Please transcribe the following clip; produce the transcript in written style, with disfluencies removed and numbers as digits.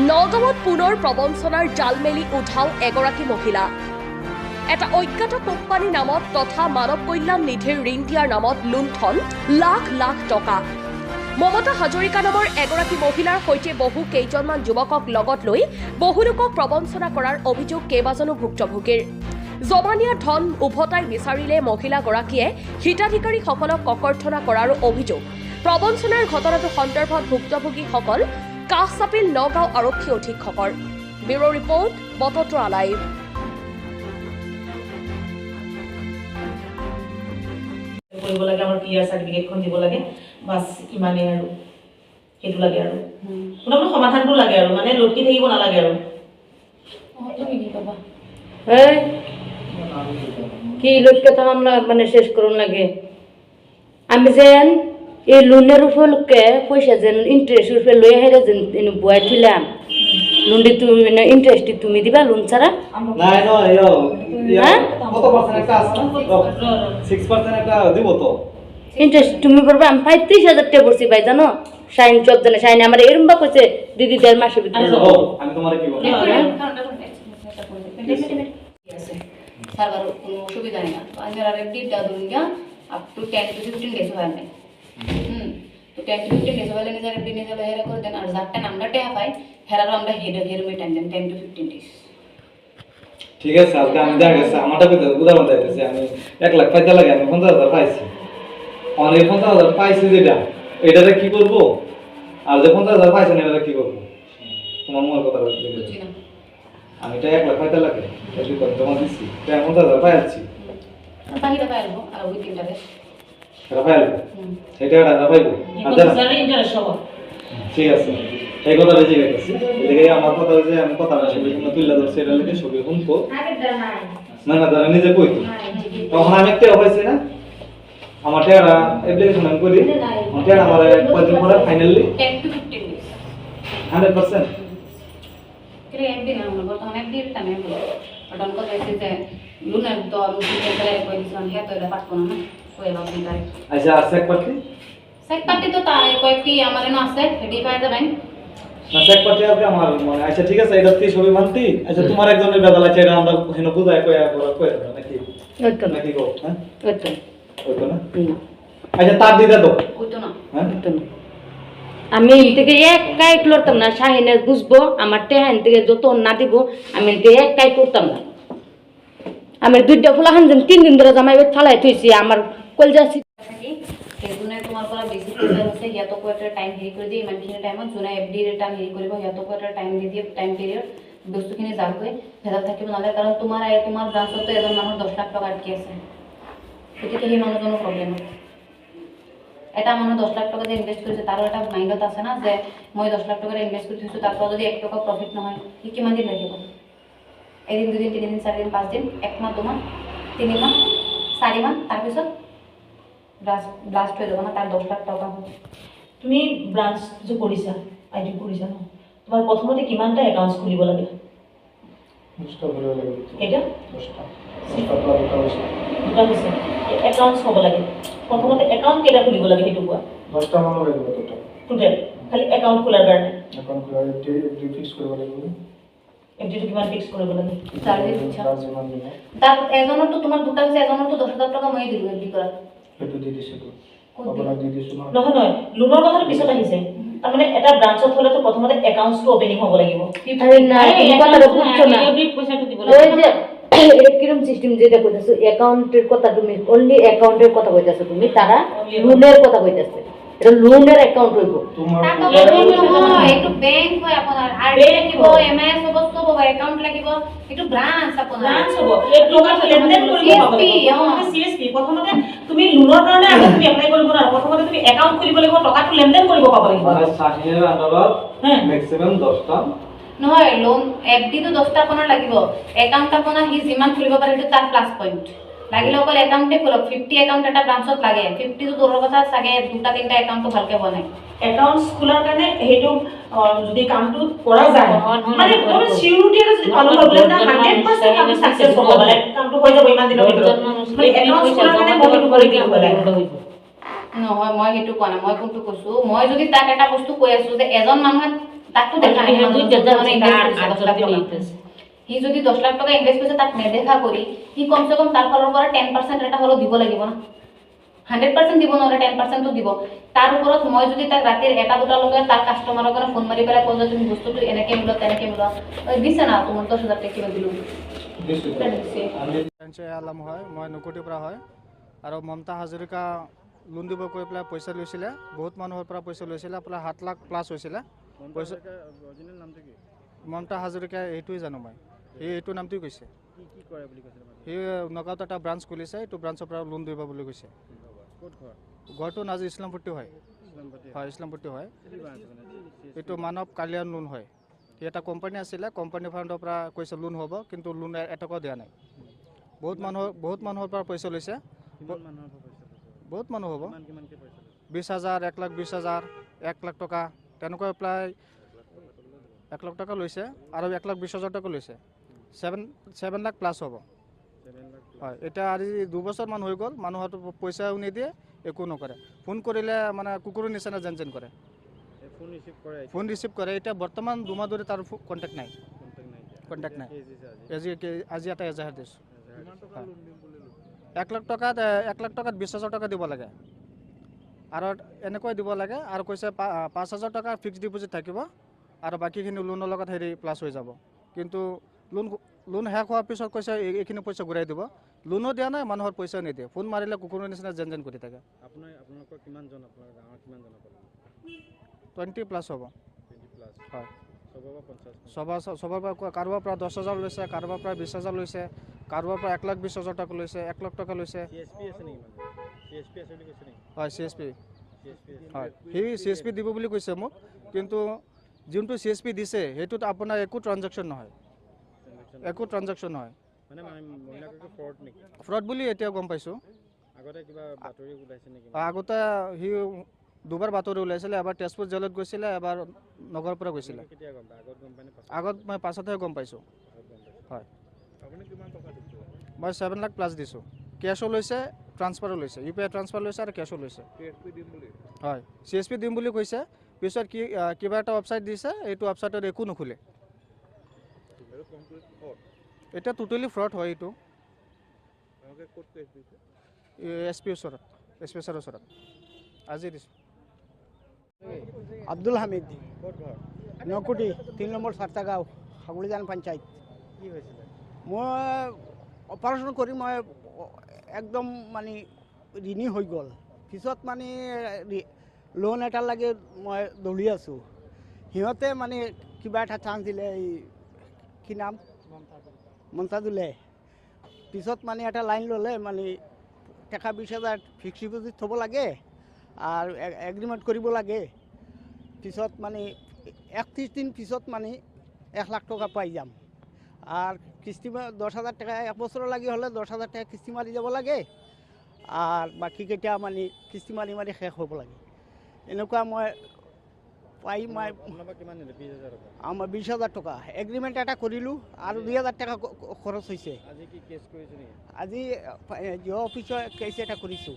নগাঁৱত পুনৰ প্ৰবঞ্চনাৰ জাল মেলি উঠাও এগৰাকী মহিলা। এটা অজ্ঞাত কোম্পানী নামত তথা মানৱ কল্যাণ নিধিৰ ঋণ দিয়াৰ নামত লুণ্ঠন লাখ লাখ টকা। মমতা হাজৰিকা নামৰ এগৰাকী মহিলাৰ সৈতে বহু কেইজনমান যুৱকক লগত লৈ বহু লোকক প্ৰবঞ্চনা কৰাৰ অভিযোগ কেইবাজনো ভুক্তভোগীৰ। জমানীয়া ধন উভতাই বিচাৰিলে মহিলাগৰাকীয়ে হিতাধিকাৰীসকলক ককৰ্থনা কৰাৰো অভিযোগ। প্ৰবঞ্চনাৰ ঘটনাটো সন্দৰ্ভত ভুক্তভোগীসকল কাষ চাপিল নগাঁও আৰক্ষী অধীক্ষকৰ। ব্যুৰো ৰিপৰ্ট, বততৰা লাইভ। কৰিব লাগে আমাৰ ক্লিয়াৰ সাৰ্টিফিকেটখন দিব লাগে বাস ইমানে আৰু হেতু লাগে আৰু কোনো সমাধানটো লাগে আৰু মানে লটকি থাকিব নালাগে আৰু তুমি কি কবা এই কি লটকে থাকাম মানে শেষ করুন লাগে আমি যেন এই লোনের উপলক্ষে পয়সা যেন ইন্টারেস্ট উপরে লই হেরে যেন বুয়াই থইলাম লোনটি তুমি মানে ইন্টারেস্ট তুমি দিবা লোন ছাড়া নাই ন কত পার্সেন্ট একটা আছে না 6% একটা দিব তো ইন্টারেস্ট তুমি করবে আমি 35,000 টাকা পড়ছি ভাই জানো শাইন সব জানে শাইন আমার এরম বা কইছে দিদি 1.5 মাসের ভিতরে আমি তোমারে কি বলবো সার্ভার কোনো অসুবিধা নেই আমি আর এফডি টা দুনিয়া আপ টু 10 to 15 ডেজ হয় না তো 10 to 15 ডেজ হলে নিজের এফডি নিজে হেরা করে দেন আর যারটা নামটা টেহা পাই হেরারও আমরা হের মে টাইম দেন 10 to 15 ডেজ ঠিক আছে আজকে আমি দেখা গেছে আমারটা কই উদাহরণ দিতেছি আমি 1 লাখ পাইতে লাগে আমি 50,000 পাইছি অনেক 50,000 পাইছি যেটা এটাতে কি করব আর যে 50,000 পাইছেন এটাতে কি করব তোমার মূল কথা বলতে বুঝছি না আমি এটা 1 লাখ পাইতে লাগে এটি কত জমা দিছি এটা 50,000 পাইছি বাহিরে পাইবো আর ওই তিনটা ডেজ এটা পাইবো সেটা এটা পাইবো আর জানা ইন্টারেস্ট হবে ঠিক আছে এই কথা রেজি গেছে এদিকে আমার কথা যে আমি কথা না শুনে তুইলা ধরছে এটা লিখে ছবি শুনতো না না দাঁড়া নিজে কইতো তখন আমি একটা হইছে না আমার টেরা অ্যাপ্লিকেশন আমি করি আমার টেরা আমার কয়দিন পরে ফাইনালি 10 to 15 ডেজ 100% কেন এফডি না হলো বর্তমান এফডি টা নেই বলে অডন কো যাইছে যে লুনার তো আমি সেটারে কই দিছন হে তো এটা পারবো না কই লাভ দিন তাই আচ্ছা আর চেক পার্টি সেক পার্টি তো তার কয়েকটি আমারে না আছে হেডি পাই যাবেন না চেক পার্টি আছে আমার মানে আচ্ছা ঠিক আছে এটা 30 ছবি মানতি আচ্ছা তোমার একজনের বেদা লাগছে এটা আমরা হেন বুঝায় কই কই নাকি ওইতো না নাকি গো হ্যাঁ ওইতো ওইতো না আচ্ছা তার দিদা দাও ওই তো না হ্যাঁ ওইতো না আমি থেকে এক কাই করতাম না শাহিনে বুঝবো আমার টেহান থেকে যত না দিব আমি এক কাই করতাম না আমি দুইটা ফুলাহান যেন 3 দিন ধরে জামাই ফালাই থইছি আমার কলজা থাকি এজন্য তোমার পরা বেসিক কথা হচ্ছে ইয়া তো কোয়ার্টার টাইম হেরি করে দিই মানে কিনা টাইমত জোনা এফডি রে টাইম হেরি করিব ইয়া তো কোয়ার্টার টাইম দি দিয়ে টাইম পিরিয়ড বস্তুখিনি যাবে ভেদা থাকিব নালে কারণ তোমার ব্রাঞ্চত তো এজন মানুষ 10 লাখ টাকা আটকে আছে গতিকে সেই মানুহজনৰ প্ৰব্লেম এটা মানুহ 10 লাখ টাকা দিয়ে ইনভেস্ট কৰিছে তার এটা মাইন্ডত আছে না যে মই 10 লাখ টাকা ইনভেস্ট কৰি থৈছো তারপর যদি 1 টাকা প্রফিট নহয় কি কিমান দিন লাগিব এদিন দুদিন তিন দিন চার দিন পাঁচ দিন এক মাহ দুমাহ তিনি মাহ চারি মাহ তাৰপিছত ব্লাস্ট হৈ যাব না তাৰ 10 লাখ টাকা তুমি ব্ৰাঞ্চ যে কৰিছা আইডি কৰিছা ন তোমাৰ প্ৰথমতে কিমানটা একাউন্টস খুলিব লাগে 10টা কৰে লাগে এটা 10টা দুটা হৈছে একাউন্টস হ'ব লাগে প্ৰথমতে একাউন্ট কেইটা খুলিব লাগে হেতু কোৱা 10টা মানুহ লাগিব টোটাল টোটেল খালি একাউন্ট খোলাৰ কাৰণে এখন খোলা এফডি ফিক্স কৰিব লাগিব এফডি কিমান ফিক্স কৰিব লাগে চাৰ্জ দিচ্ছা তাৰ এজনৰ তো তোমাৰ দুটা আছে এজনৰ তো 10,000 টাকা মই দিলো এফডি করা এটো দি দিছে তো আপনারা দি দিছো না নহয় নহয় লোনৰ কথাটো পিছত আহিছে তাৰমানে এটা ব্ৰাঞ্চত হলে তো প্ৰথমতে একাউন্টসটো ওপেনিং হ'ব লাগিব আরে না এই কথাটা বুঝছো না এফডি পয়সাটো দিব ওই লাগে যে কিরম সিস্টেম যেটা কইতাছো অ্যাকাউন্টের কথা তুমি অনলি অ্যাকাউন্টের কথা কইতাছো তুমি তারা লোনের কথা কইতাছে এটা লোনের অ্যাকাউন্ট হইব তোমার তাতো লোন নহয় একটু ব্যাংক হয় আপোনাৰ আরডি লাগিব এমআইএস হ'ব সব হ'ব একাউন্ট লাগিব একটু ব্রাঞ্চ আপোনাৰ ব্ৰাঞ্চ হ'ব এই টকা লেনদেন কৰিব পাব প্ৰথমতে সিএসপি প্ৰথমতে তুমি লোনৰ কাৰণে আগত তুমি এপ্লাই কৰিব নোৱাৰা প্ৰথমতে তুমি একাউন্ট খুলিব লাগিব টকাটো লেনদেন কৰিব পাব লাগিব মানে শাহিনেৰ আন্ডাৰত হ্যাঁ ম্যাক্সিমাম 10টা নহয় লোন এফডি তো 10টা আপোনাৰ লাগিব একাউন্ট আপোনাৰ হি যিমান খুলিব পাৰে সেইটো তাৰ প্লাস পয়েন্ট লাগিলে অকল একাউন্টে খোলক 50 একাউন্ট এটা ব্ৰাঞ্চত লাগে 50 তো দূৰৰ কথা চাগে দুটা তিনটা একাউন্টটো ভালকে বনাই একাউন্টস খোলাৰ কাৰণে হেতু যদি কামটো কৰা যায় মানে কোনো সিউৰিটি এটা যদি পালন কৰিব না 100% কাম সাকসেস হ'ব মানে কামটো হৈ যাব ইমান দিনৰ ভিতৰত মানে একাউন্টস খোলাৰ কাৰণে বহুত কৰি দিব লাগে নহয় মই হেতু কোৱা নাই মই কোনটো কৈছো মই যদি তাক এটা বস্তু কৈ আছো যে এজন মানুহে তাকতো দেখা নাই দুই দাদা মানে আর 10 লাখ যদি টাকা। লইতেছে সি যদি 10 লাখ টাকা ইনভেস্ট কৰিছে তাক নেদেখা কৰি সি কমসে কম তাৰ ফালৰ পৰা 10% এটা হলো দিব লাগিব না 100% দিব নহলে 10% তো দিব তাৰ ওপৰত মই যদি তাক ৰাতিৰ এটা দুটা লগে তাৰ কাস্টমাৰৰ কাৰণে ফোন মাৰি পেলাই কওঁ যে তুমি বস্তুটো এনেকে মিলোৱা তেনেকে মিলোৱা দিছে না তোমাৰ 10,000 টাকা কিবা দিলো এটা দিছে সঞ্চয় আলম হয় মই নকুটিৰ পৰা হয় আৰু মমতা হাজৰিকা লোন দিব কৈ পেলাই পইচা লৈছিলে বহুত মানুহৰ পৰা পইচা লৈছিলে প্ৰায় 7 লাখ প্লাছ হৈছিলে পইচা মমতা হাজৰিকা এইটোৱে জানো মই এইটো নামটোৱে কৈছে কি কৰে বুলি কৈছে সি নগাঁৱত এটা ব্ৰাঞ্চ খুলিছে এইটো ব্ৰাঞ্চৰ পৰা লোন দিব বুলি কৈছে ক'ত ঘৰ ঘৰটো নাজি ইছলামপট্টি হয় হয় ইছলামপট্টি হয় এইটো মানৱ কল্যাণ লোন হয় সি এটা কোম্পানী আছিলে কোম্পানী ফাণ্ডৰ পৰা কৈছে লোন হ'ব কিন্তু লোন এটকাও দিয়া নাই বহুত মানুহৰ পৰা পইচা লৈছে বহুত মানুহ হ'ব 20,000 1,20,000 1 লাখ টকা তেনেকৈ প্ৰায় 1 লাখ টকা লৈছে আৰু 1,20,000 টকা লৈছে 7 লাখ প্লাছ হ'ব হয় এতিয়া আজি 2 বছৰমান হৈ গ'ল মানুহৰ পইচাও নিদিয়ে একো নকৰে ফোন কৰিলে মানে কুকুৰৰ নিচিনা যেন কৰে ফোন ৰিচিভ কৰে এতিয়া বৰ্তমান 2 মাহ ধৰি তাৰ কণ্টেক্ট নাই আজি এটা এজাহাৰ দিছোঁ 1 লাখ টকাত 20,000 টকা দিব লাগে আৰু এনেকৈ দিব লাগে আৰু কৈছে 5,000 টকা ফিক্সড ডিপজিট থাকিব আৰু বাকীখিনি লোনৰ লগত হেৰি প্লাছ হৈ যাব কিন্তু লোন শেষ হোৱাৰ পিছত কৈছে এইখিনি পইচা ঘূৰাই দিব লোনো দিয়া নাই মানুহৰ পইচাও নিদিয়ে ফোন মাৰিলে কুকুৰৰ নিচিনা যেন কৰি থাকে আপোনালোকৰ কিমানজন আপোনাৰ গাঁৱৰ কিমানজন 20 প্লাছ হ'ব হয় চবৰ পৰা কাৰোবাৰ পৰা 10,000 লৈছে কাৰোবাৰ পৰা 20,000 লৈছে কাৰোবাৰ পৰা 1,20,000 টকা লৈছে 1 লাখ টকা লৈছে হয় CSP হয় সি CSP দিব বুলি কৈছে মোক কিন্তু যোনটো CSP দিছে সেইটোত আপোনাৰ একো ট্ৰানজেকশ্যন নহয় ফ্ৰড বুলি এতিয়া গম পাইছোঁ আগতে সি দুবাৰ বাতৰি ওলাইছিলে এবাৰ তেজপুৰ জেলত গৈছিলে এবাৰ নগৰৰ পৰা গৈছিলে আগত মই পাছতহে গম পাইছোঁ হয় মই 7 লাখ প্লাছ দিছোঁ কেছো লৈছে ট্ৰান্সফাৰো লৈছে UPI ট্ৰান্সফাৰ লৈছে আৰু কেছো লৈছে হয় CSP দিম বুলি কৈছে পিছত কিবা এটা ৱেবছাইট দিছে এইটো ৱেবছাইটত একো নুখুলে এটা টোটেলি ফ্ৰড হয় এইটো SP ছাৰৰ ওচৰত আজি দিছোঁ আব্দুল হামিদ নকুটি 3 নম্বৰ চাৰ্টা গাঁও হাগুলিজান পঞ্চায়ত মই অপাৰেশ্যন কৰি মই একদম মানে ঋণী হৈ গ'ল পিছত মানে লোন এটাৰ লাগে মই দৌৰি আছোঁ সিহঁতে মানে কিবা এটা চান্স দিলে এই কি নাম মমতাজুলে পিছত মানে এটা লাইন ল'লে মানে টাকা 20,000 ফিক্সড ডিপজিট থ'ব লাগে আৰু এগ্ৰিমেণ্ট কৰিব লাগে পিছত মানে 31 দিন পিছত মানে 1 লাখ টকা পাই যাম আর কিস্তি 10,000 টাকা 1 বছর লাগি হলে 10,000 টাকা কিস্তি মারি যাব লাগে আর বাকি কেটা মানে কিস্তি মারি মারি শেষ হব লাগে এনেকুৱা মই পাই মই আমার 20,000 টাকা এগ্রিমেন্ট এটা করিলু আর 2,000 টাকা খরচ হয়েছে আজি কি কেস করেছে আজি জিও অফিসে কেস এটা করিছো